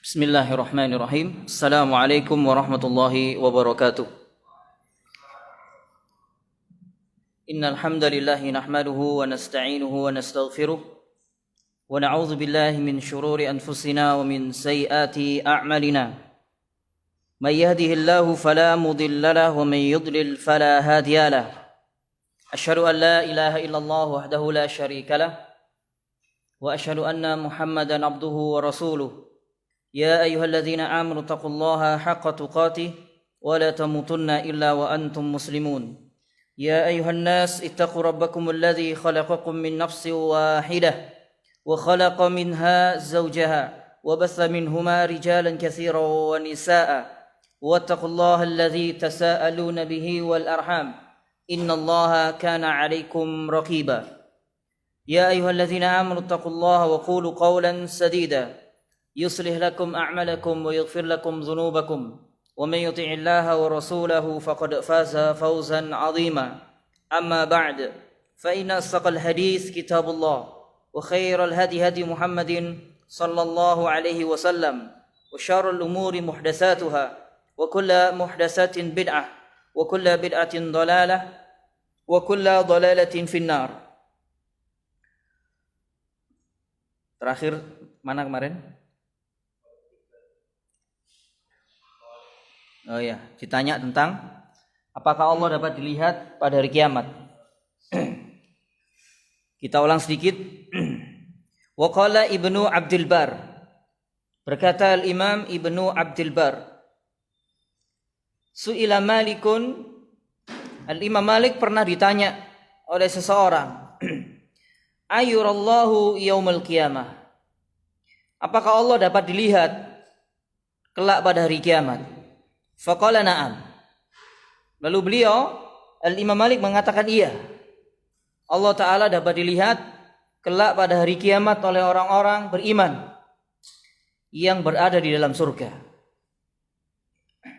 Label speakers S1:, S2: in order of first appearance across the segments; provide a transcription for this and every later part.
S1: Bismillahirrahmanirrahim. Assalamualaikum warahmatullahi wabarakatuh. Innal hamdalillah nahmaduhu wa nasta'inuhu wa nastaghfiruh wa na'udzu billahi min shururi anfusina wa min sayyiati a'malina. May yahdihillahu fala mudilla lahu wa may yudlil fala hadiya lahu. Asyhadu an la ilaha illallah wahdahu la syarika lah wa asyhadu anna Muhammadan abduhu wa rasuluh. يا أيها الذين آمنوا اتقوا الله حق تقاته ولا تموتن إلا وأنتم مسلمون يا أيها الناس اتقوا ربكم الذي خلقكم من نفس واحدة وخلق منها زوجها وبث منهما رجالا كثيرا ونساء واتقوا الله الذي تساءلون به والأرحام إن الله كان عليكم رقيبا يا أيها الذين آمنوا اتقوا الله وقولوا قولا سديدا يصلح لكم أعمالكم ويغفر لكم ذنوبكم ومن يطع الله ورسوله فقد فاز فوزا عظيما أما بعد فإن أصدق الحديث كتاب الله وخير الهدي هدي محمد صلى الله عليه وسلم وشر الأمور محدثاتها وكل محدثة بدعة وكل بدعة ضلالة وكل ضلالة في النار. Terakhir mana kemarin? Oh ya, ditanya tentang apakah Allah dapat dilihat pada hari kiamat. Kita ulang sedikit. Wa qala Ibnu Abdul Bar. Berkata Al-Imam Ibnu Abdul Bar. Su'ila Malikun. Al-Imam Malik pernah ditanya oleh seseorang. Ayurallahu yaumul qiyamah. Apakah Allah dapat dilihat kelak pada hari kiamat? Faqala na'am. Lalu beliau Al-Imam Malik mengatakan iya. Allah Ta'ala dapat dilihat kelak pada hari kiamat oleh orang-orang beriman yang berada di dalam surga.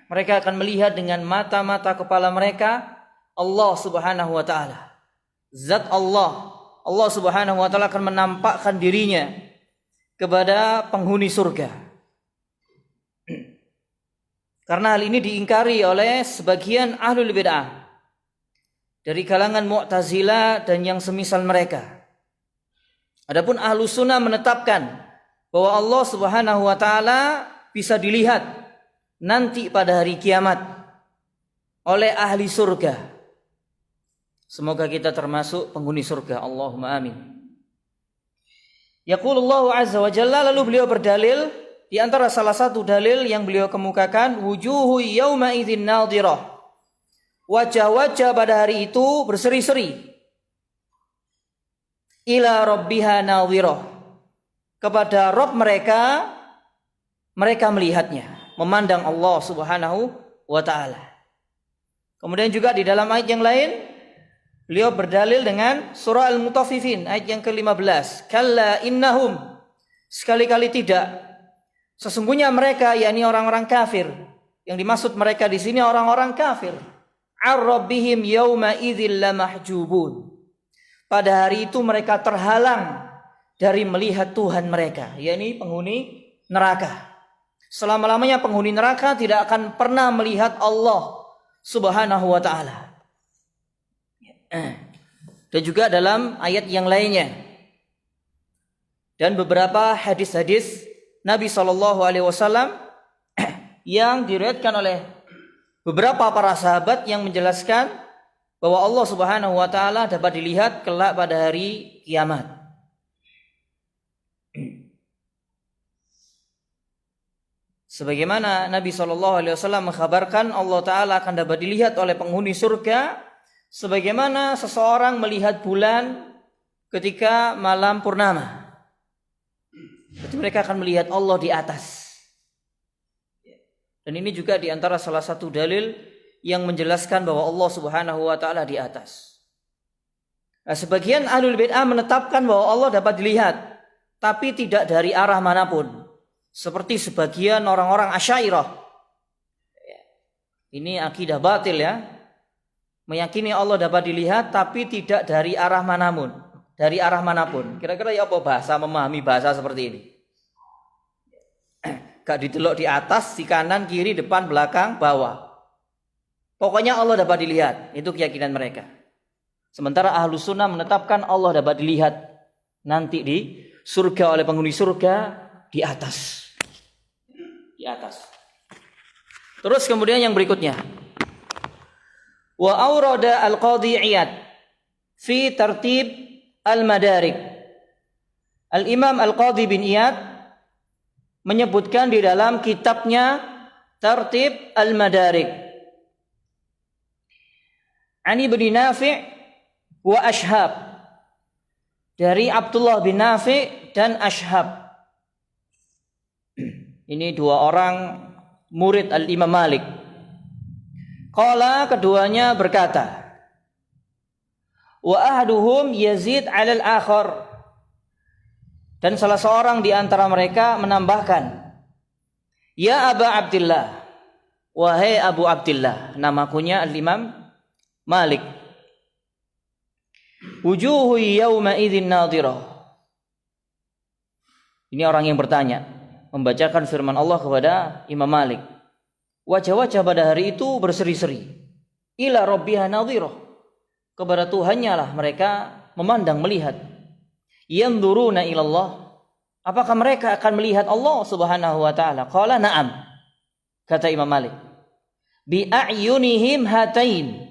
S1: Mereka akan melihat dengan mata-mata kepala mereka Allah Subhanahu wa Ta'ala. Zat Allah Subhanahu wa Ta'ala akan menampakkan dirinya kepada penghuni surga. Karena hal ini diingkari oleh sebagian ahlul bid'ah dari kalangan Mu'tazilah dan yang semisal mereka. Adapun ahlu sunnah menetapkan bahwa Allah Subhanahu wa Ta'ala bisa dilihat nanti pada hari kiamat oleh ahli surga. Semoga kita termasuk penghuni surga. Allahumma amin. Yaqulullahu azza wa jalla, lalu beliau berdalil. Di antara salah satu dalil yang beliau kemukakan, wujuhu yauma idzin nadhirah. Wajah-wajah pada hari itu berseri-seri. Ila rabbiha nadhirah. Kepada Rabb mereka melihatnya, memandang Allah Subhanahu wa Ta'ala. Kemudian juga di dalam ayat yang lain, beliau berdalil dengan surah Al-Mutaffifin ayat yang ke-15. Kalla innahum, sekali-kali tidak. Sesungguhnya mereka, yakni orang-orang kafir, yang dimaksud mereka di sini orang-orang kafir. Ar-rabbihim yauma idzil lamahjubun. Pada hari itu mereka terhalang dari melihat Tuhan mereka, yakni penghuni neraka. Selama-lamanya penghuni neraka tidak akan pernah melihat Allah Subhanahu wa Ta'ala. Dan juga dalam ayat yang lainnya. Dan beberapa hadis-hadis Nabi SAW yang diriwayatkan oleh beberapa para sahabat yang menjelaskan bahwa Allah Subhanahu wa Ta'ala dapat dilihat kelak pada hari kiamat. Sebagaimana Nabi SAW mengkhabarkan Allah Ta'ala akan dapat dilihat oleh penghuni surga sebagaimana seseorang melihat bulan ketika malam purnama. Berarti mereka akan melihat Allah di atas. Dan ini juga di antara salah satu dalil yang menjelaskan bahwa Allah Subhanahu wa Ta'ala di atas. Nah, sebagian ahlul bid'ah menetapkan bahwa Allah dapat dilihat, tapi tidak dari arah manapun. Seperti sebagian orang-orang Asy'ariyah. Ini akidah batil ya. Meyakini Allah dapat dilihat, tapi tidak dari arah manapun. Dari arah manapun. Kira-kira ya apa bahasa memahami bahasa seperti ini? Gak didelok di atas, di kanan, kiri, depan, belakang, bawah. Pokoknya Allah dapat dilihat. Itu keyakinan mereka. Sementara Ahlus Sunnah menetapkan Allah dapat dilihat nanti di surga oleh penghuni surga di atas. Di atas. Terus kemudian yang berikutnya. Wa aurada al-Qadhi Iyad fi tartib al-Madarik. Al-Imam Al-Qadhi bin Iyad menyebutkan di dalam kitabnya Tartib Al-Madarik. Ani bin Nafi' wa Ashhab. Dari Abdullah bin Nafi' dan Ashhab. Ini dua orang murid Al-Imam Malik. Qala, keduanya berkata, wa ahaduhum yazid 'alal akhar. Dan salah seorang di antara mereka menambahkan, ya Aba Abdillah, wahai Abu Abdillah, namakunya Al-Imam Malik. Wujuhu yawma idzin nadhirah. Ini orang yang bertanya, membacakan firman Allah kepada Imam Malik. Wajah-wajah pada hari itu berseri-seri. Ila rabbiha nadhirah. Kepada Tuhannya lah mereka memandang, melihat. Yanzuruna ilallah. Apakah mereka akan melihat Allah Subhanahu wa taala? Qala na'am. Kata Imam Malik. Bi a'yunihim hatain.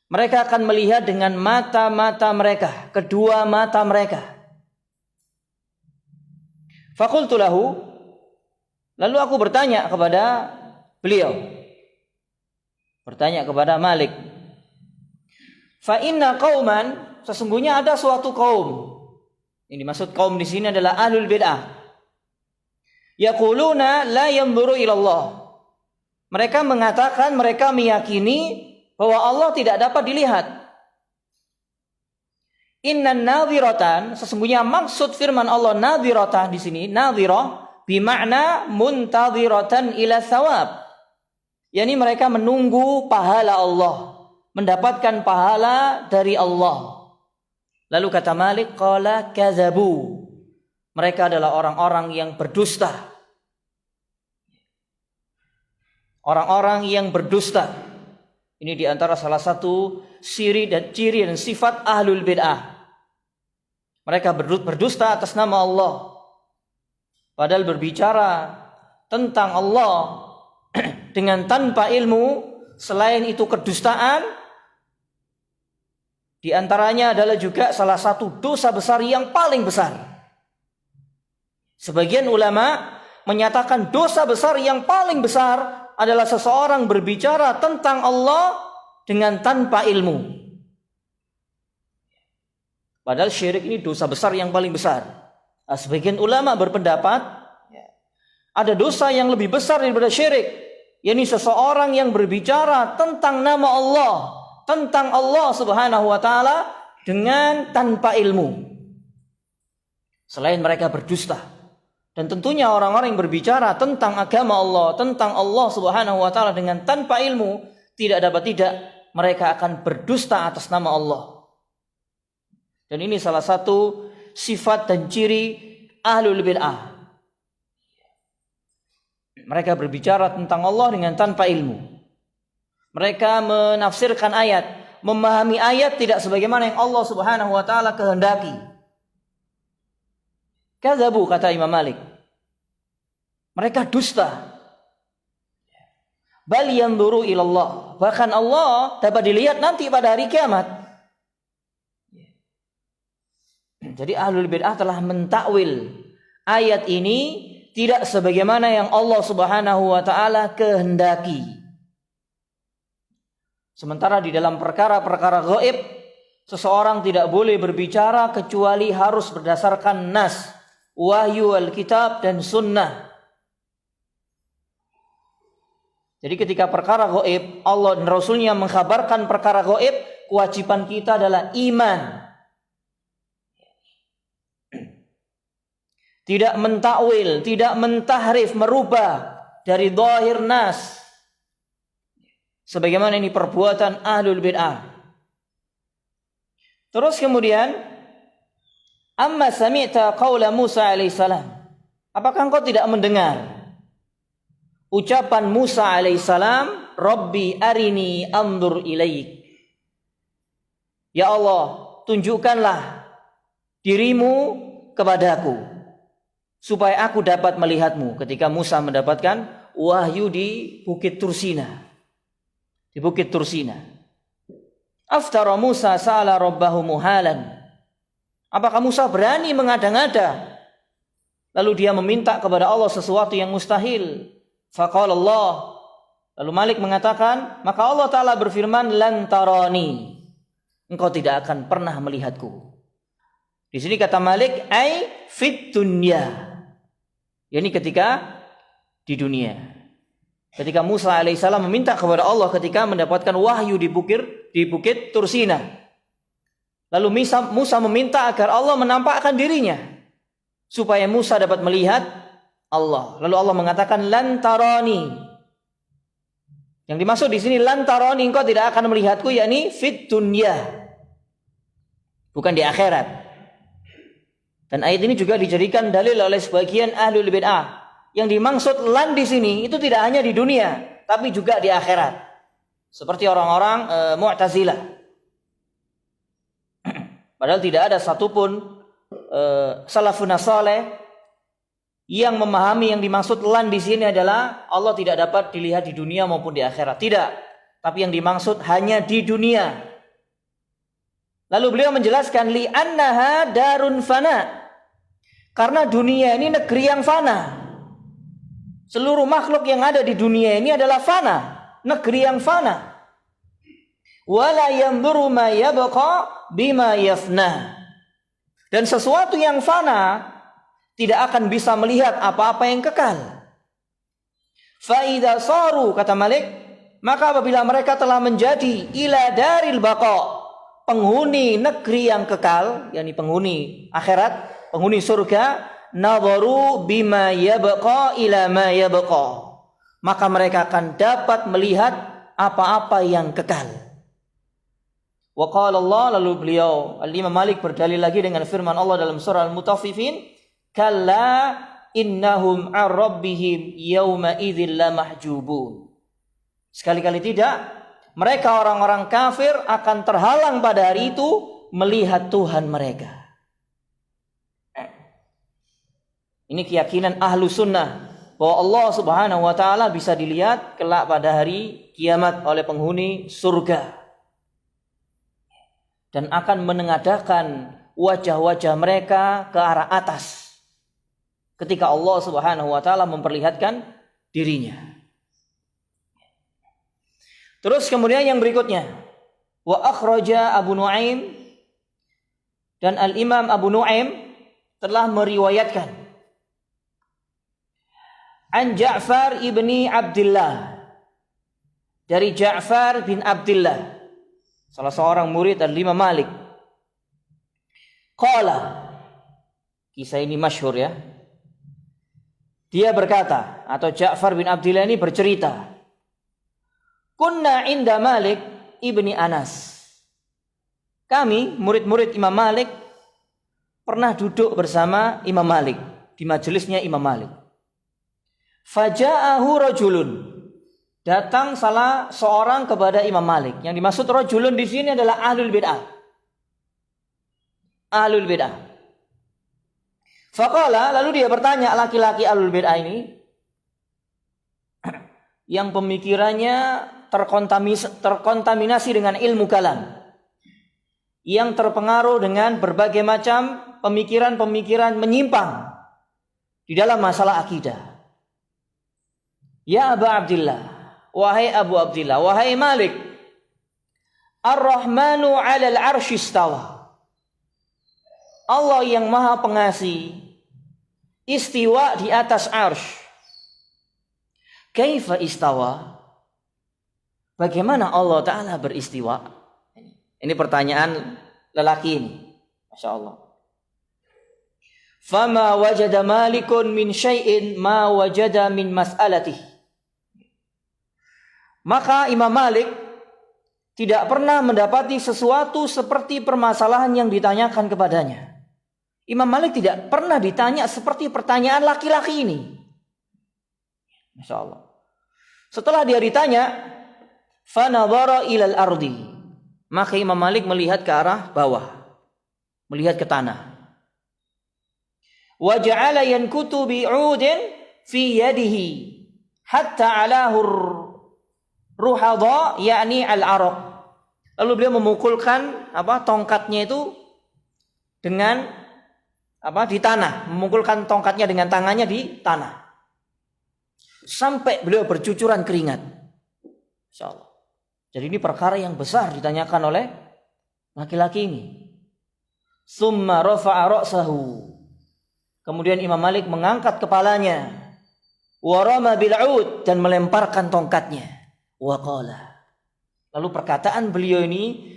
S1: Mereka akan melihat dengan mata-mata mereka, kedua mata mereka. Faqultu lahu, lalu aku bertanya kepada beliau. Bertanya kepada Malik. Fa inna qauman, sesungguhnya ada suatu kaum. Ini maksud kaum di sini adalah ahlul bid'ah. Yaquluna la yanzuru ilallah. Mereka mengatakan, mereka meyakini bahwa Allah tidak dapat dilihat. Innan nadhiratan, sesungguhnya maksud firman Allah nadhiratan di sini, nadhirah bimakna muntadhiratan ila thawab. Yani mereka menunggu pahala Allah, mendapatkan pahala dari Allah. Lalu kata Malik, qala kadzabu. Mereka adalah orang-orang yang berdusta. Orang-orang yang berdusta. Ini diantara salah satu ciri dan sifat ahlul bid'ah. Mereka berdusta atas nama Allah. Padahal berbicara tentang Allah dengan tanpa ilmu, selain itu kedustaan. Di antaranya adalah juga salah satu dosa besar yang paling besar. Sebagian ulama menyatakan dosa besar yang paling besar adalah seseorang berbicara tentang Allah dengan tanpa ilmu. Padahal syirik ini dosa besar yang paling besar. Sebagian ulama berpendapat ada dosa yang lebih besar daripada syirik, yakni seseorang yang berbicara tentang nama Allah, tentang Allah Subhanahu wa taala dengan tanpa ilmu. Selain mereka berdusta. Dan tentunya orang-orang yang berbicara tentang agama Allah, tentang Allah Subhanahu wa taala dengan tanpa ilmu, tidak dapat tidak mereka akan berdusta atas nama Allah. Dan ini salah satu sifat dan ciri ahlul bid'ah. Mereka berbicara tentang Allah dengan tanpa ilmu. Mereka menafsirkan ayat, memahami ayat tidak sebagaimana yang Allah Subhanahu wa taala kehendaki. Kadzabu, kata Imam Malik. Mereka dusta. Bal yanzuru ilallah. Bahkan Allah dapat dilihat nanti pada hari kiamat. Jadi ahlul bid'ah telah mentakwil ayat ini tidak sebagaimana yang Allah Subhanahu wa taala kehendaki. Sementara di dalam perkara-perkara gaib, seseorang tidak boleh berbicara kecuali harus berdasarkan nas, wahyu Alkitab dan sunnah. Jadi ketika perkara gaib, Allah dan Rasulnya mengkhabarkan perkara gaib, kewajiban kita adalah iman. Tidak mentakwil, tidak mentahrif, merubah dari zahir nas. Sebagaimana ini perbuatan ahlul bid'ah. Terus kemudian, amma sami'ta qaula Musa alaihissalam. Apakah engkau tidak mendengar ucapan Musa alaihissalam, Rabbi arini anzur ilaik. Ya Allah, tunjukkanlah dirimu kepadaku supaya aku dapat melihatmu. Ketika Musa mendapatkan wahyu di Bukit Tursina. Di Bukit Tursina. Aftara Musa sa'ala rabbahu muhalan. Apakah Musa berani mengada-ngada? Lalu dia meminta kepada Allah sesuatu yang mustahil. Faqala Allah. Lalu Malik mengatakan, maka Allah Ta'ala berfirman, lan tarani. Engkau tidak akan pernah melihatku. Di sini kata Malik, ai fit dunya. Yani ketika di dunia. Ketika Musa alaihissalam meminta kepada Allah ketika mendapatkan wahyu di Bukit Tursina. Lalu Musa meminta agar Allah menampakkan dirinya supaya Musa dapat melihat Allah. Lalu Allah mengatakan lan tarani. Yang dimaksud di sini lan tarani, engkau tidak akan melihatku, yakni fit dunya. Bukan di akhirat. Dan ayat ini juga dijadikan dalil oleh sebagian ahlul bid'ah. Yang dimaksud lan di sini itu tidak hanya di dunia, tapi juga di akhirat. Seperti orang-orang Mu'tazilah. Padahal tidak ada satupun salafun saleh yang memahami yang dimaksud lan di sini adalah Allah tidak dapat dilihat di dunia maupun di akhirat. Tidak. Tapi yang dimaksud hanya di dunia. Lalu beliau menjelaskan li annaha darun fana. Karena dunia ini negeri yang fana. Seluruh makhluk yang ada di dunia ini adalah fana, negeri yang fana. Wala yanzuru ma yabqa bima yafna. Dan sesuatu yang fana tidak akan bisa melihat apa-apa yang kekal. Fa idza saru, kata Malik, maka apabila mereka telah menjadi ila daril baqa, penghuni negeri yang kekal, yakni penghuni akhirat, penghuni surga, nadharu bima yabqa ila ma yabqa, maka mereka akan dapat melihat apa-apa yang kekal. Wa qala Allah, lalu beliau Al-Imam Malik berdalil lagi dengan firman Allah dalam surah Al-Mutaffifin, kalla innahum an rabbihim yawma idzil lamahjubun. Sekali-kali tidak, mereka orang-orang kafir akan terhalang pada hari itu melihat Tuhan mereka. Ini keyakinan ahlu sunnah bahwa Allah subhanahu wa ta'ala bisa dilihat kelak pada hari kiamat oleh penghuni surga. Dan akan menengadahkan wajah-wajah mereka ke arah atas ketika Allah subhanahu wa ta'ala memperlihatkan dirinya. Terus kemudian yang berikutnya, wa akhraja Abu Nuaim, dan Al-Imam Abu Nuaim telah meriwayatkan an Ja'far ibni Abdullah, dari Ja'far bin Abdullah, salah seorang murid Al-Imam Malik. Qala, kisah ini masyhur ya. Dia berkata, atau Ja'far bin Abdullah ini bercerita, kunna inda Malik ibni Anas. Kami murid-murid Imam Malik pernah duduk bersama Imam Malik di majelisnya Imam Malik. Faja'ahu rajulun, datang salah seorang kepada Imam Malik. Yang dimaksud rajulun di sini adalah ahlul bid'ah. Ahlul bid'ah. Faqala, lalu dia bertanya, laki-laki ahlul bid'ah ini yang pemikirannya terkontaminasi dengan ilmu kalam, yang terpengaruh dengan berbagai macam pemikiran-pemikiran menyimpang di dalam masalah akidah. Ya Aba Abdillah, wahai Abu Abdillah, wahai Malik, Ar-Rahmanu 'alal 'arsy istawa. Allah yang Maha Pengasih istiwa di atas arsy. Kaifa istawa? Bagaimana Allah Ta'ala beristiwa? Ini pertanyaan lelaki ini. Masya Allah. Fama wajada malikun min syai'in ma wajada min mas'alatihi. Maka Imam Malik tidak pernah mendapati sesuatu seperti permasalahan yang ditanyakan kepadanya. Imam Malik tidak pernah ditanya seperti pertanyaan laki-laki ini. Masya Allah. Setelah dia ditanya, fanadhara ilal ardi, maka Imam Malik melihat ke arah bawah, melihat ke tanah. Wa ja'ala yankutu bi'udin fi yadihi hatta alahu ruhadha, yakni al-araq. Lalu beliau memukulkan tongkatnya itu dengan di tanah, memukulkan tongkatnya dengan tangannya di tanah sampai beliau bercucuran keringat. Insyaallah. Jadi ini perkara yang besar ditanyakan oleh laki-laki ini. Summa rafa'a ra'sahu. Kemudian Imam Malik mengangkat kepalanya. Wa rama bil 'ud, dan melemparkan tongkatnya. Wa qala. Lalu perkataan beliau ini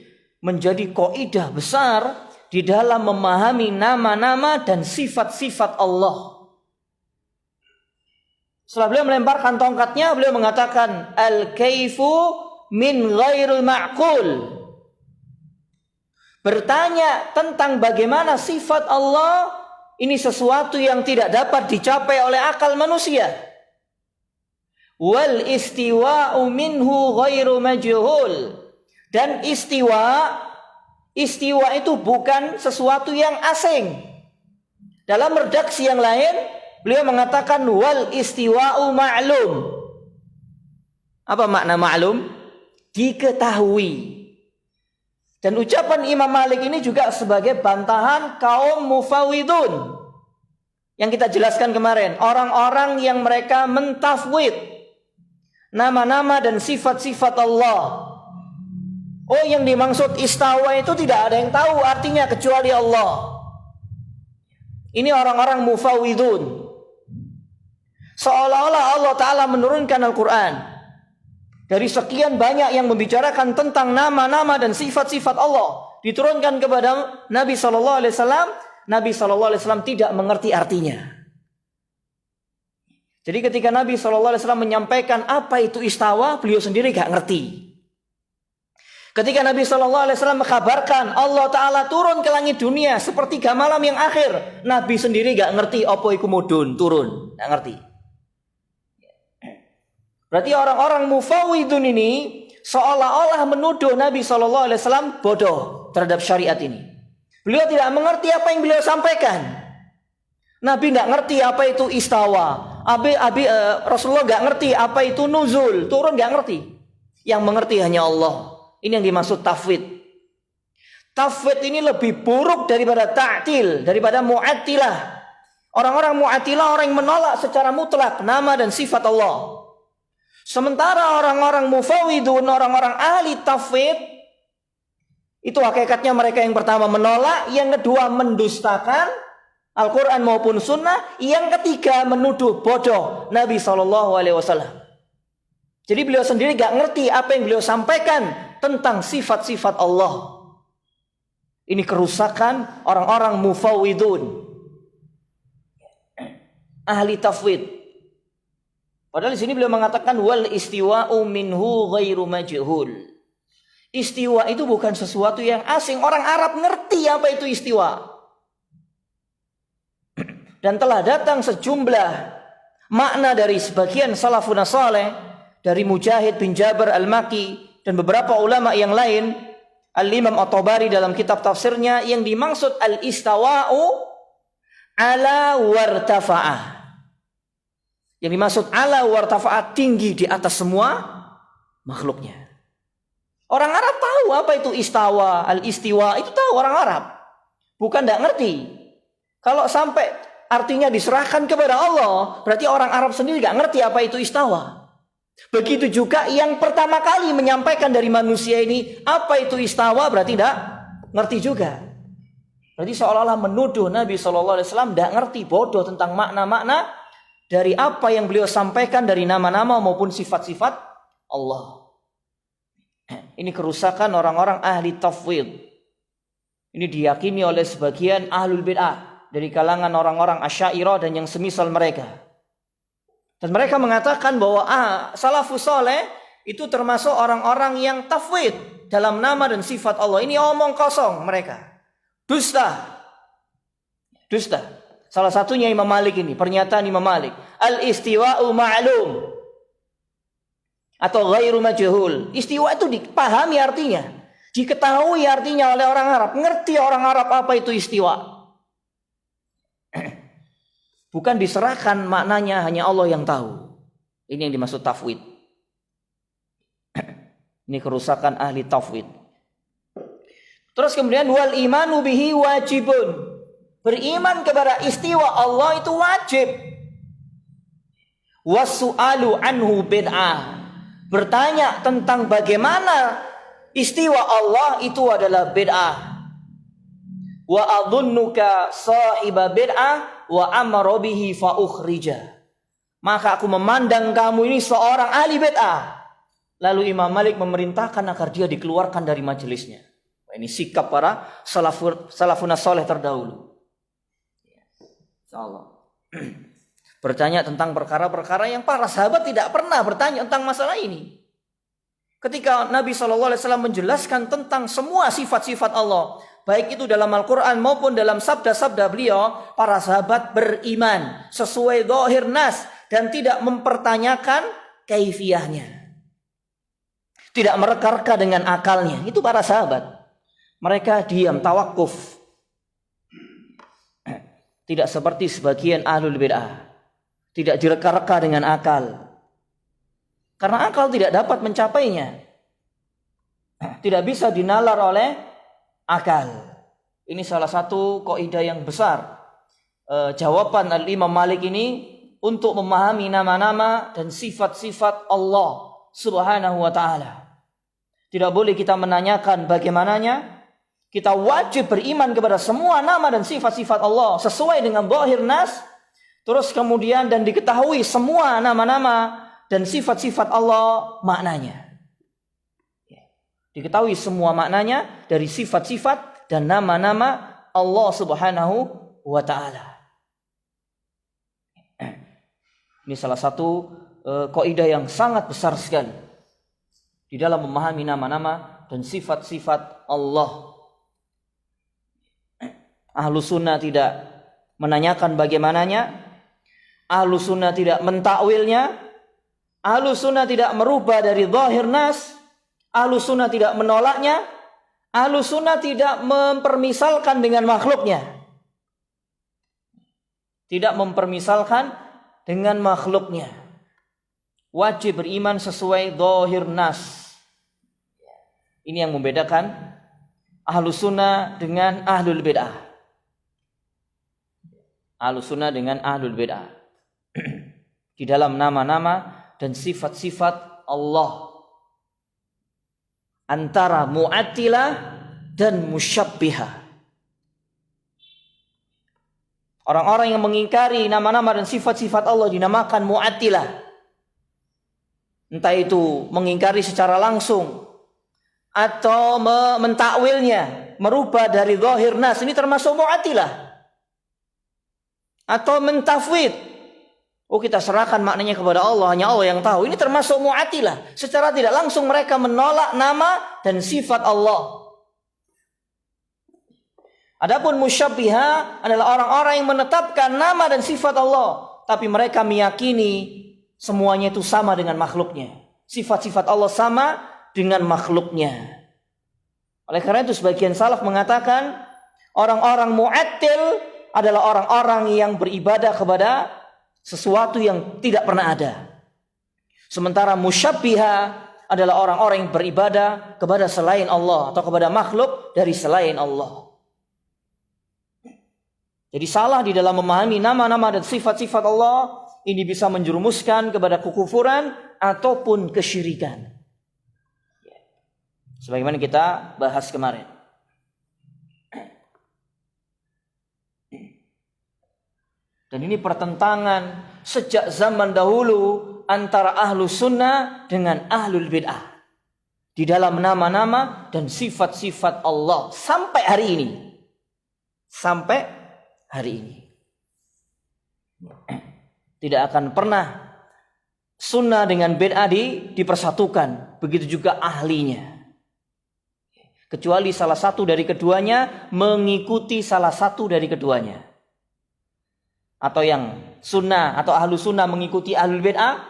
S1: menjadi kaidah besar di dalam memahami nama-nama dan sifat-sifat Allah. Setelah beliau melemparkan tongkatnya, beliau mengatakan, al-kaifu min ghairil ma'qul. Bertanya tentang bagaimana sifat Allah, ini sesuatu yang tidak dapat dicapai oleh akal manusia. Wal istiwa'u minhu ghairu majhul. Dan istiwa itu bukan sesuatu yang asing. Dalam redaksi yang lain, beliau mengatakan wal istiwa'u ma'lum. Apa makna ma'lum? Diketahui. Dan ucapan Imam Malik ini juga sebagai bantahan kaum mufawwidun yang kita jelaskan kemarin, orang-orang yang mereka mentafwid nama-nama dan sifat-sifat Allah. Oh, yang dimaksud istawa itu tidak ada yang tahu artinya kecuali Allah. Ini orang-orang mufawwidun. Seolah-olah Allah Ta'ala menurunkan Al-Quran. Dari sekian banyak yang membicarakan tentang nama-nama dan sifat-sifat Allah, diturunkan kepada Nabi SAW. Nabi SAW tidak mengerti artinya. Jadi ketika Nabi SAW menyampaikan apa itu istawa, beliau sendiri gak ngerti. Ketika Nabi SAW mengkabarkan Allah Ta'ala turun ke langit dunia sepertiga malam yang akhir, Nabi sendiri gak ngerti apa iku mudun turun, gak ngerti. Berarti orang-orang mufawwidun ini seolah-olah menuduh Nabi SAW bodoh terhadap syariat ini. Beliau tidak mengerti apa yang beliau sampaikan. Nabi tidak ngerti apa itu istawa. Rasulullah tidak ngerti apa itu nuzul, turun tidak ngerti. Yang mengerti hanya Allah. Ini yang dimaksud tafwid. Tafwid ini lebih buruk daripada ta'til, daripada mu'attilah. Orang-orang mu'attilah orang yang menolak secara mutlak nama dan sifat Allah. Sementara orang-orang mufawwidun, orang-orang ahli tafwid, itu hakikatnya mereka yang pertama menolak, yang kedua mendustakan Al-Quran maupun Sunnah, yang ketiga menuduh bodoh Nabi SAW. Jadi beliau sendiri gak ngerti apa yang beliau sampaikan tentang sifat-sifat Allah. Ini kerusakan orang-orang mufawwidun, ahli tafwid. Padahal di sini beliau mengatakan wal istiwa'u minhu ghairu majhul. Istiwa itu bukan sesuatu yang asing. Orang Arab ngerti apa itu istiwa. Dan telah datang sejumlah makna dari sebagian salafun saleh, dari Mujahid bin Jabir al-Maki dan beberapa ulama yang lain, Al-Imam At-Tabari dalam kitab tafsirnya, yang dimaksud al-istawa'u ala wartafa'ah. Yang dimaksud ala wartafa'at, tinggi di atas semua makhluknya. Orang Arab tahu apa itu istawa, al-istiwa, itu tahu orang Arab. Bukan tidak ngerti. Kalau sampai artinya diserahkan kepada Allah, berarti orang Arab sendiri tidak ngerti apa itu istawa. Begitu juga yang pertama kali menyampaikan dari manusia ini apa itu istawa, berarti tidak ngerti juga. Berarti seolah-olah menuduh Nabi SAW tidak ngerti, bodoh tentang makna-makna dari apa yang beliau sampaikan dari nama-nama maupun sifat-sifat Allah. Ini kerusakan orang-orang ahli tafwid. Ini diyakini oleh sebagian ahlul bid'ah dari kalangan orang-orang Asy'ariyah dan yang semisal mereka. Dan mereka mengatakan bahwa salafus saleh itu termasuk orang-orang yang tafwid dalam nama dan sifat Allah. Ini omong kosong mereka. Dusta. Salah satunya Imam Malik ini, pernyataan Imam Malik. Al-istiwa'u ma'lum. atau ghairu majhul. Istiwa itu dipahami artinya, diketahui artinya oleh orang Arab. Ngerti orang Arab apa itu istiwa. Bukan diserahkan, maknanya hanya Allah yang tahu. Ini yang dimaksud tafwid. Ini kerusakan ahli tafwid. Terus kemudian wal imanu bihi wajibun. Beriman kepada istiwa Allah itu wajib. Wasu'alu anhu bid'ah. Bertanya tentang bagaimana istiwa Allah itu adalah bid'ah. Wa adhunnuka sahiba bid'ah wa amara bihi fa ukhrija. Maka aku memandang kamu ini seorang ahli bid'ah. Lalu Imam Malik memerintahkan agar dia dikeluarkan dari majelisnya. Ini sikap para salafun saleh terdahulu. Insyaallah. Bertanya tentang perkara-perkara yang para sahabat tidak pernah bertanya tentang masalah ini. Ketika Nabi SAW menjelaskan tentang semua sifat-sifat Allah, baik itu dalam Al-Quran maupun dalam sabda-sabda beliau, para sahabat beriman sesuai zahir nas dan tidak mempertanyakan kaifiyahnya. Tidak mereka-reka dengan akalnya. Itu para sahabat. Mereka diam, tawakuf. Tidak seperti sebagian ahlul bid'ah. Tidak direka-reka dengan akal. Karena akal tidak dapat mencapainya. Tidak bisa dinalar oleh akal. Ini salah satu kaidah yang besar. Jawaban Al-Imam Malik ini untuk memahami nama-nama dan sifat-sifat Allah Subhanahu wa ta'ala. Tidak boleh kita menanyakan bagaimananya. Kita wajib beriman kepada semua nama dan sifat-sifat Allah sesuai dengan zahir nas. Terus kemudian dan diketahui semua nama-nama dan sifat-sifat Allah maknanya. Diketahui semua maknanya dari sifat-sifat dan nama-nama Allah Subhanahu wa ta'ala. Ini salah satu kaidah yang sangat besar sekali di dalam memahami nama-nama dan sifat-sifat Allah. Ahlus sunnah tidak menanyakan bagaimananya. Ahlus sunnah tidak mentakwilnya. Ahlus sunnah tidak merubah dari zahir nas. Ahlus sunnah tidak menolaknya. Ahlus sunnah tidak mempermisalkan dengan makhluknya. Tidak mempermisalkan dengan makhluknya. Wajib beriman sesuai zahir nas. Ini yang membedakan ahlus sunnah dengan ahlul bid'ah. Ahlus sunnah dengan ahlul bid'ah. Di dalam nama-nama dan sifat-sifat Allah. Antara mu'attilah dan musyabbihah. Orang-orang yang mengingkari nama-nama dan sifat-sifat Allah dinamakan mu'attilah. Entah itu mengingkari secara langsung atau mentakwilnya, merubah dari zahir nas, ini termasuk mu'attilah. Atau mentafwid. Oh, kita serahkan maknanya kepada Allah, hanya Allah yang tahu. Ini termasuk mu'attilah. Secara tidak langsung mereka menolak nama dan sifat Allah. Adapun musyabbiha adalah orang-orang yang menetapkan nama dan sifat Allah, tapi mereka meyakini semuanya itu sama dengan makhluknya. Sifat-sifat Allah sama dengan makhluknya. Oleh karena itu sebagian salaf mengatakan orang-orang mu'attil adalah orang-orang yang beribadah kepada sesuatu yang tidak pernah ada. Sementara musyabbiha adalah orang-orang yang beribadah kepada selain Allah atau kepada makhluk dari selain Allah. Jadi salah di dalam memahami nama-nama dan sifat-sifat Allah ini bisa menjerumuskan kepada kekufuran ataupun kesyirikan. Sebagaimana kita bahas kemarin. Dan ini pertentangan sejak zaman dahulu antara ahlus sunnah dengan ahlul bid'ah. Di dalam nama-nama dan sifat-sifat Allah. Sampai hari ini. Sampai hari ini. Tidak akan pernah sunnah dengan bid'ah dipersatukan. Begitu juga ahlinya. Kecuali salah satu dari keduanya mengikuti salah satu dari keduanya. Atau yang sunnah atau ahlu sunnah mengikuti ahlul bid'ah,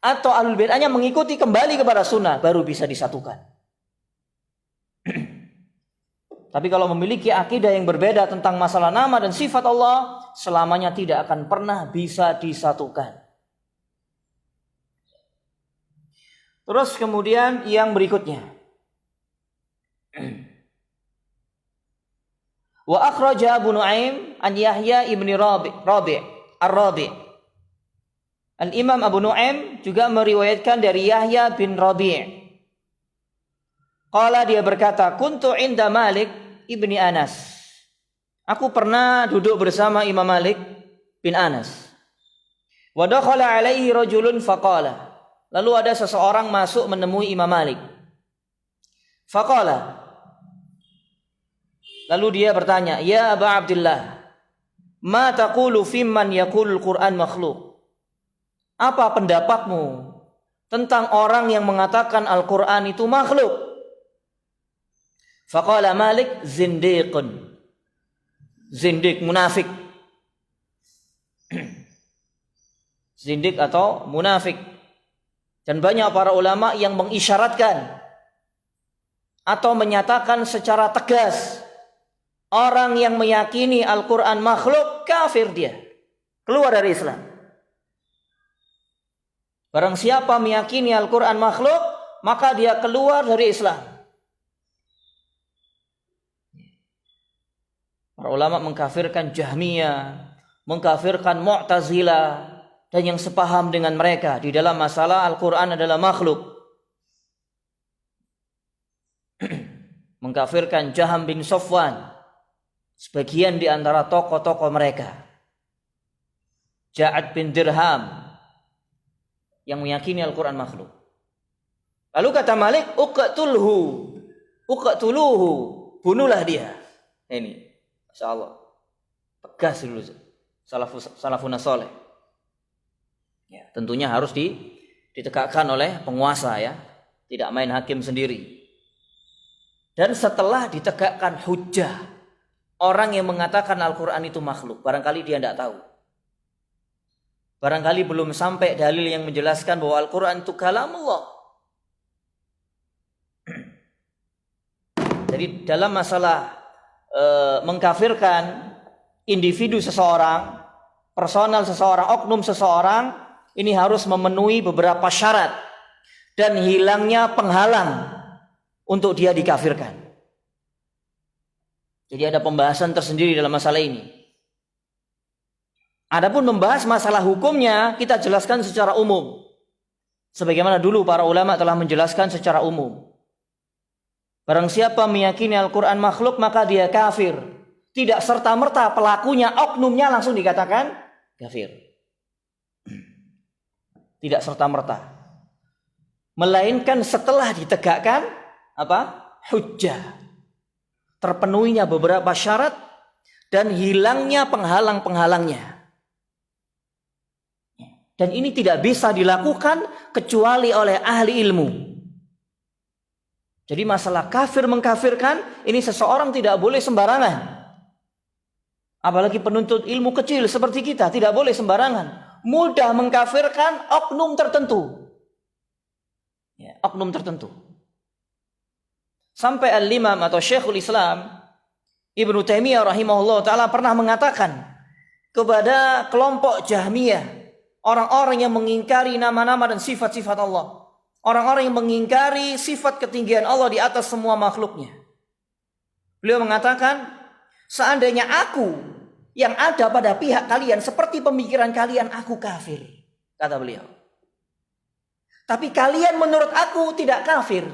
S1: atau ahlul bid'ahnya mengikuti kembali kepada sunnah, baru bisa disatukan. Tapi kalau memiliki akidah yang berbeda tentang masalah nama dan sifat Allah, selamanya tidak akan pernah bisa disatukan. Terus kemudian yang berikutnya, wa akhraja Abu Nu'aim an Yahya ibni Rabi' Ar-Rabi'. Al-Imam Abu Nu'aim juga meriwayatkan dari Yahya bin Rabi'. Qala, dia berkata, kuntu inda Malik ibni Anas. Aku pernah duduk bersama Imam Malik bin Anas. Wa dakhala alaihi rajulun faqala. Lalu ada seseorang masuk menemui Imam Malik. Faqala. Lalu dia bertanya, "Ya Aba Abdullah, ma taqulu fimman yaqulul Qur'an makhluk?" Apa pendapatmu tentang orang yang mengatakan Al-Qur'an itu makhluk? Faqala Malik, zindiqun. Zindiq, munafik. Zindiq atau munafik. Dan banyak para ulama yang mengisyaratkan atau menyatakan secara tegas, orang yang meyakini Al-Quran makhluk, kafir dia, keluar dari Islam. Barang siapa meyakini Al-Quran makhluk, maka dia keluar dari Islam. Para ulama mengkafirkan Jahmiyah, mengkafirkan Mu'tazilah, dan yang sepaham dengan mereka di dalam masalah Al-Quran adalah makhluk. Mengkafirkan Jaham bin Safwan, sebagian di antara tokoh-tokoh mereka. Ja'ad bin Dirham, yang meyakini Al-Quran makhluk. Lalu kata Malik, uqtuluhu, bunuhlah dia. Ini, Masya Allah, tegas dulu salafun saleh. Ya, tentunya harus ditegakkan oleh penguasa, ya, tidak main hakim sendiri. Dan setelah ditegakkan hujjah, orang yang mengatakan Al-Quran itu makhluk, barangkali dia tidak tahu, barangkali belum sampai dalil yang menjelaskan bahwa Al-Quran itu kalamullah. Jadi dalam masalah mengkafirkan individu seseorang, personal seseorang, oknum seseorang, ini harus memenuhi beberapa syarat dan hilangnya penghalang untuk dia dikafirkan. Jadi ada pembahasan tersendiri dalam masalah ini. Adapun membahas masalah hukumnya, kita jelaskan secara umum. Sebagaimana dulu para ulama telah menjelaskan secara umum. Barang siapa meyakini Al-Quran makhluk, maka dia kafir. Tidak serta-merta pelakunya, oknumnya langsung dikatakan kafir. Tidak serta-merta. Melainkan setelah ditegakkan hujjah. Terpenuhinya beberapa syarat dan hilangnya penghalang-penghalangnya. Dan ini tidak bisa dilakukan kecuali oleh ahli ilmu. Jadi masalah kafir mengkafirkan, ini seseorang tidak boleh sembarangan. Apalagi penuntut ilmu kecil seperti kita, tidak boleh sembarangan. Mudah mengkafirkan oknum tertentu. Ya, oknum tertentu. Sampai Al-Imam atau Syekhul Islam Ibnu Taimiyah rahimahullah ta'ala pernah mengatakan kepada kelompok Jahmiyah, orang-orang yang mengingkari nama-nama dan sifat-sifat Allah, orang-orang yang mengingkari sifat ketinggian Allah di atas semua makhluknya. Beliau mengatakan, seandainya aku yang ada pada pihak kalian seperti pemikiran kalian, aku kafir, kata beliau. Tapi kalian menurut aku tidak kafir.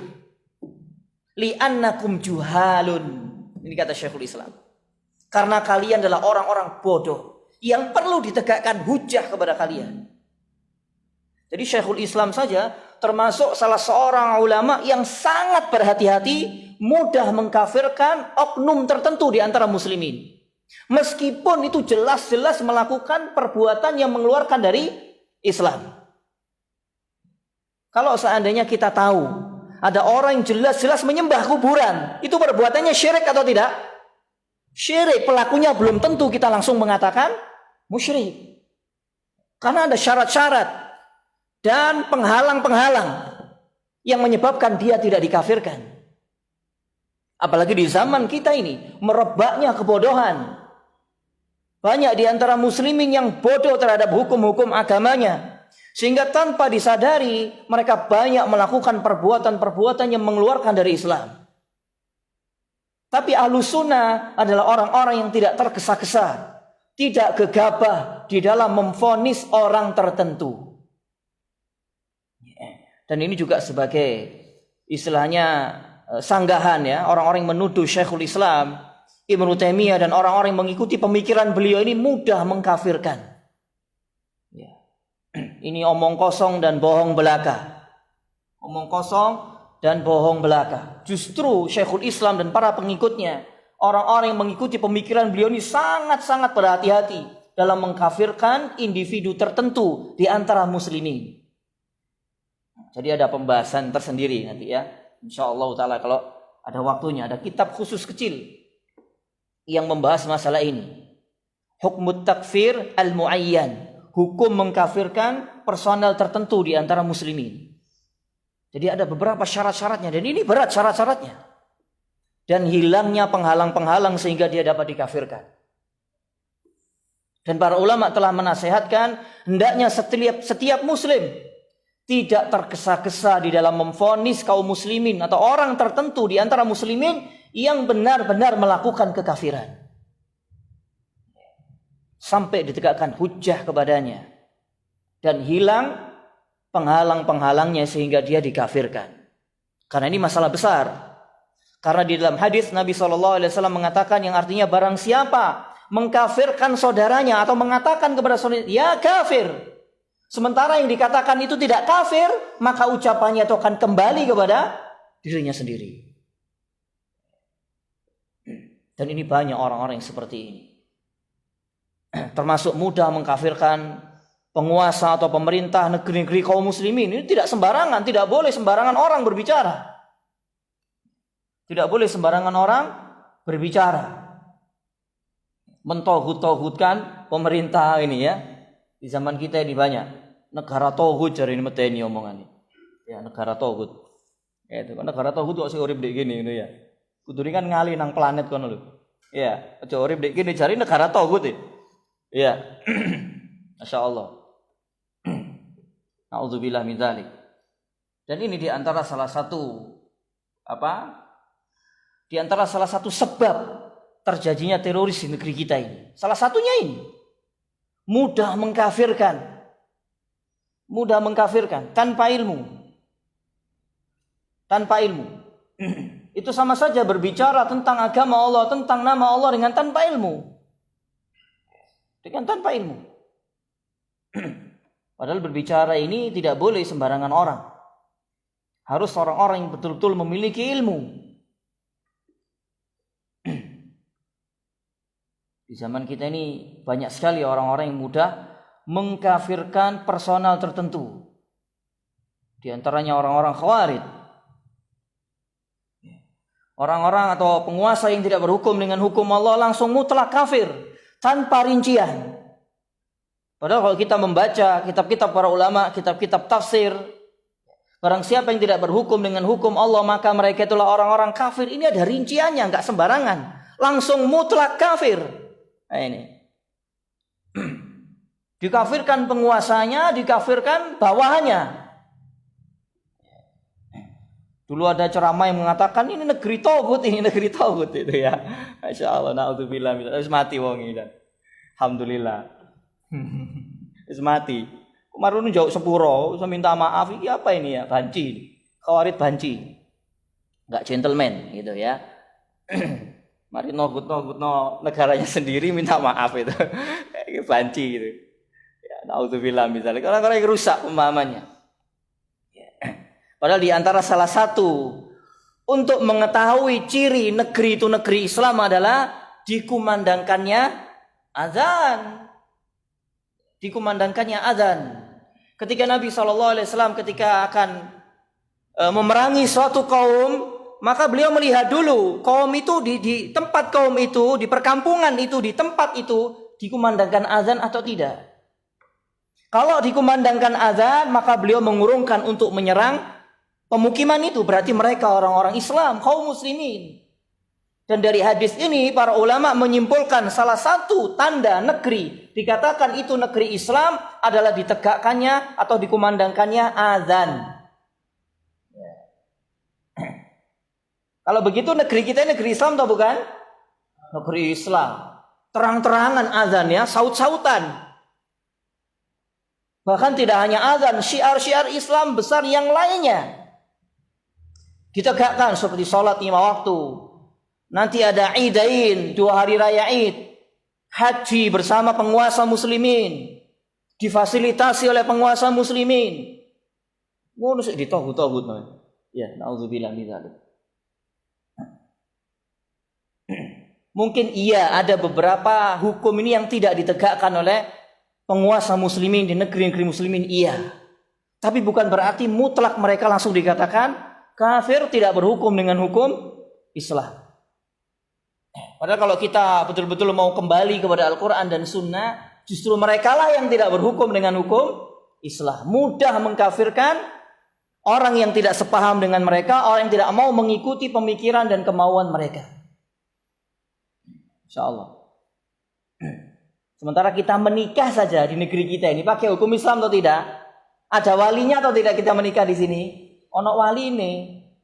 S1: Li'annakum juhalun. Ini kata Syekhul Islam. Karena kalian adalah orang-orang bodoh yang perlu ditegakkan hujjah kepada kalian. Jadi Syekhul Islam saja termasuk salah seorang ulama yang sangat berhati-hati, mudah mengkafirkan oknum tertentu di antara muslimin. Meskipun itu jelas-jelas melakukan perbuatan yang mengeluarkan dari Islam. Kalau seandainya kita tahu ada orang yang jelas-jelas menyembah kuburan, itu perbuatannya syirik atau tidak? Syirik. Pelakunya belum tentu kita langsung mengatakan musyrik. Karena ada syarat-syarat.
S2: dan penghalang-penghalang yang menyebabkan dia tidak dikafirkan. Apalagi di zaman kita ini merebaknya kebodohan. Banyak di antara muslimin yang bodoh terhadap hukum-hukum agamanya, sehingga tanpa disadari mereka banyak melakukan perbuatan-perbuatan yang mengeluarkan dari Islam. Tapi Ahlus Sunnah adalah orang-orang yang tidak tergesa-gesa, tidak gegabah di dalam memvonis orang tertentu. Dan ini juga sebagai istilahnya sanggahan ya, orang-orang yang menuduh Syekhul Islam Ibnu Taimiyah dan orang-orang yang mengikuti pemikiran beliau ini mudah mengkafirkan. Ya. Ini omong kosong dan bohong belaka. Omong kosong dan bohong belaka. Justru Syekhul Islam dan para pengikutnya, orang-orang yang mengikuti pemikiran beliau ini sangat-sangat berhati-hati dalam mengkafirkan individu tertentu di antara muslimin. Jadi ada pembahasan tersendiri nanti ya, insyaallah taala kalau ada waktunya, ada kitab khusus kecil yang membahas masalah ini. Hukmut takfir al-muayyan, hukum mengkafirkan personal tertentu di antara muslimin. Jadi ada beberapa syarat-syaratnya, dan ini berat syarat-syaratnya. Dan hilangnya penghalang-penghalang sehingga dia dapat dikafirkan. Dan para ulama telah menasehatkan hendaknya setiap muslim tidak tergesa-gesa di dalam memvonis kaum muslimin atau orang tertentu di antara muslimin yang benar-benar melakukan kekafiran. Sampai ditegakkan hujjah kepadanya dan hilang penghalang-penghalangnya sehingga dia dikafirkan. Karena ini masalah besar. Karena di dalam hadis Nabi SAW mengatakan yang artinya barang siapa mengkafirkan saudaranya atau mengatakan kepada saudaranya, ya kafir, sementara yang dikatakan itu tidak kafir, maka ucapannya itu akan kembali kepada dirinya sendiri. Dan ini banyak orang-orang yang seperti ini. Termasuk mudah mengkafirkan penguasa atau pemerintah negeri-negeri kaum muslimin. Ini tidak sembarangan, tidak boleh sembarangan orang berbicara. Tidak boleh sembarangan orang berbicara. Mentohut-tohutkan pemerintah ini ya. Di zaman kita ini banyak negara tohut jare ini meteni omongan. Ya, negara tohut. Ya, itu kan negara tohut kok sing urip ndek kene ngono ya. Kudune kan ngali nang planet kono lho. Ya, aja urip ndek kene jare negara tohut ya. Ya. Masyaallah. Nauzubillah min dzalik. Dan ini di antara salah satu Di antara salah satu sebab terjadinya teroris di negeri kita ini. Salah satunya ini. Mudah mengkafirkan tanpa ilmu. Tanpa ilmu. Itu sama saja berbicara tentang agama Allah, tentang nama Allah dengan tanpa ilmu. Dengan tanpa ilmu. Padahal berbicara ini tidak boleh sembarangan orang. Harus orang-orang yang betul-betul memiliki ilmu. Di zaman kita ini banyak sekali orang-orang yang mudah mengkafirkan personal tertentu. Di antaranya orang-orang Khawarij. Orang-orang atau penguasa yang tidak berhukum dengan hukum Allah langsung mutlak kafir tanpa rincian. Padahal kalau kita membaca kitab-kitab para ulama, kitab-kitab tafsir, barang siapa yang tidak berhukum dengan hukum Allah maka mereka itulah orang-orang kafir. Ini ada rinciannya, enggak sembarangan. Langsung mutlak kafir. Nah ini. Dikafirkan penguasanya, dikafirkan bawahannya. Dulu ada ceramah yang mengatakan ini negeri tauhid, itu ya. Masya Allah, naudzubillah, harus mati wong ini. Alhamdulillah. Harus mati. Kemarin jauh sepuro, saya minta maaf. Ini apa ini ya? Banci. Khawarij banci. Enggak gentleman gitu ya. Mari nogut negaranya sendiri minta maaf itu. Kayak banci gitu. Ya, naudzubillah misalnya. Orang-orang yang rusak pemahamannya. Padahal di antara salah satu untuk mengetahui ciri negeri itu negeri Islam adalah dikumandangkannya azan. Dikumandangkannya azan. Ketika Nabi SAW ketika akan memerangi suatu kaum, maka beliau melihat dulu kaum itu di tempat kaum itu, di perkampungan itu, di tempat itu dikumandangkan azan atau tidak. Kalau dikumandangkan azan, maka beliau mengurungkan untuk menyerang pemukiman itu. Berarti mereka orang-orang Islam, kaum muslimin. Dan dari hadis ini para ulama menyimpulkan salah satu tanda negeri dikatakan itu negeri Islam adalah ditegakkannya atau dikumandangkannya azan. Kalau begitu negeri kita negeri Islam atau bukan? Negeri Islam. Terang-terangan azan ya, saut-sautan. Bahkan tidak hanya azan, syiar-syiar Islam besar yang lainnya ditegakkan seperti sholat 5 waktu. Nanti ada Idain, 2 hari raya Id. Haji bersama penguasa muslimin. Difasilitasi oleh penguasa muslimin. Ngono sik ditohut-tohut. Ya, naudzubillah min dzalik. Mungkin iya ada beberapa hukum ini yang tidak ditegakkan oleh penguasa muslimin di negeri-negeri muslimin, iya. Tapi bukan berarti mutlak mereka langsung dikatakan kafir, tidak berhukum dengan hukum Islam. Padahal kalau kita betul-betul mau kembali kepada Al-Quran dan Sunnah, justru mereka lah yang tidak berhukum dengan hukum Islam. Mudah mengkafirkan orang yang tidak sepaham dengan mereka, orang yang tidak mau mengikuti pemikiran dan kemauan mereka. InsyaAllah. Sementara kita menikah saja di negeri kita ini pakai hukum Islam atau tidak? Ada walinya atau tidak kita menikah di sini? Ono wali nih,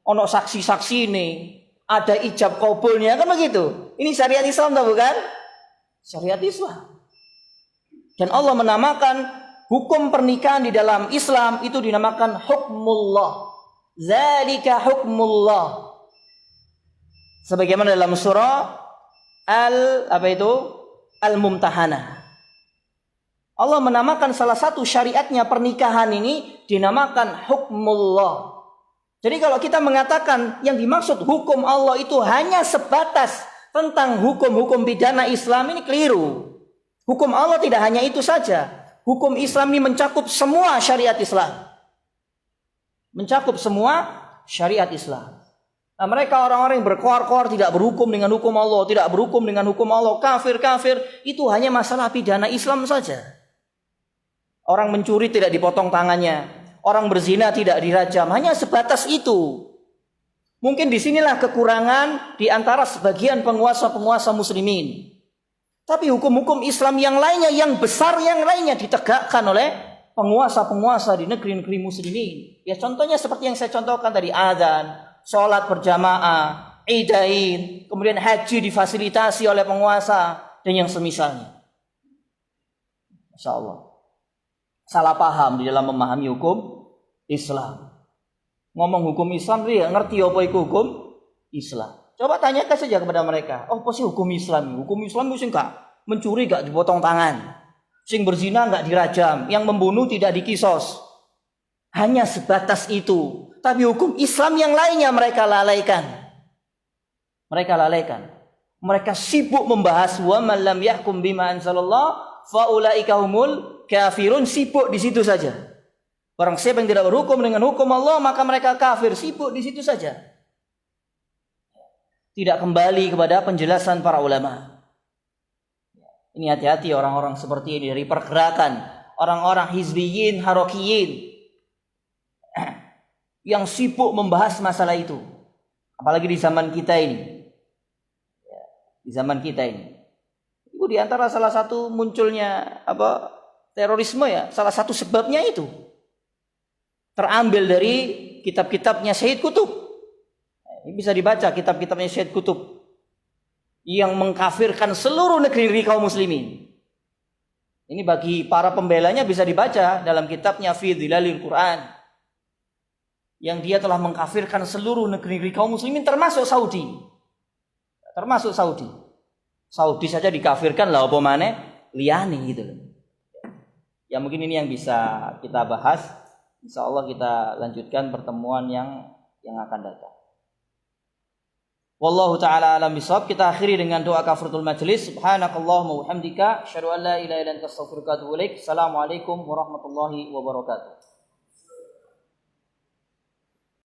S2: ono saksi-saksi nih, ada ijab kabulnya, kan begitu. Ini syariat Islam atau bukan? Syariat Islam. Dan Allah menamakan hukum pernikahan di dalam Islam itu dinamakan hukmullah. Zalika hukmullah. Sebagaimana dalam surah Al-Mumtahanah. Allah menamakan salah satu syariatnya pernikahan ini dinamakan hukmullah. Jadi kalau kita mengatakan yang dimaksud hukum Allah itu hanya sebatas tentang hukum-hukum pidana Islam, ini keliru. Hukum Allah tidak hanya itu saja. Hukum Islam ini mencakup semua syariat Islam. Mencakup semua syariat Islam. Nah, mereka orang-orang yang berkoar-koar tidak berhukum dengan hukum Allah, tidak berhukum dengan hukum Allah, kafir, itu hanya masalah pidana Islam saja. Orang mencuri tidak dipotong tangannya, orang berzina tidak dirajam, hanya sebatas itu. Mungkin disinilah kekurangan di antara sebagian penguasa-penguasa muslimin. Tapi hukum-hukum Islam yang lainnya, yang besar yang lainnya ditegakkan oleh penguasa-penguasa di negeri-negeri muslimin. Ya contohnya seperti yang saya contohkan tadi, azan, sholat berjamaah, idain, kemudian haji difasilitasi oleh penguasa dan yang semisalnya. Masya Allah. Salah paham di dalam memahami hukum Islam. Ngomong hukum Islam dia ngerti apa itu hukum Islam. Coba tanyakan saja kepada mereka, oh apa sih hukum Islam? Hukum Islam itu enggak mencuri enggak dipotong tangan, sing berzina enggak dirajam, yang membunuh tidak dikisos. Hanya sebatas itu. Tapi hukum Islam yang lainnya mereka lalaikan. Mereka sibuk membahas wa man lam yahkum bima anzalallah fa ulaika humul kafirun, sibuk di situ saja. Barang siapa yang tidak berhukum dengan hukum Allah, maka mereka kafir, sibuk di situ saja. Tidak kembali kepada penjelasan para ulama. Ini hati-hati orang-orang seperti ini dari pergerakan orang-orang hizbiyin, harokiyin yang sibuk membahas masalah itu. Apalagi di zaman kita ini. Di zaman kita ini. Itu di antara salah satu munculnya terorisme ya, salah satu sebabnya itu. Terambil dari kitab-kitabnya Syed Qutb. Ini bisa dibaca kitab-kitabnya Syed Qutb yang mengkafirkan seluruh negeri kaum muslimin. Ini bagi para pembelanya bisa dibaca dalam kitabnya Fi Dhilalil Quran. Yang dia telah mengkafirkan seluruh negeri kaum muslimin termasuk Saudi. Saudi saja dikafirkan lah apa maneh liyane gitu loh. Ya mungkin ini yang bisa kita bahas. Insyaallah kita lanjutkan pertemuan yang akan datang. Wallahu taala alam bisawab. Kita akhiri dengan doa kafaratul majlis. Subhanakallahumma wa bihamdika asyhadu an la ilaha illa anta astaghfiruka wa atubu ilaik. Assalamualaikum warahmatullahi wabarakatuh.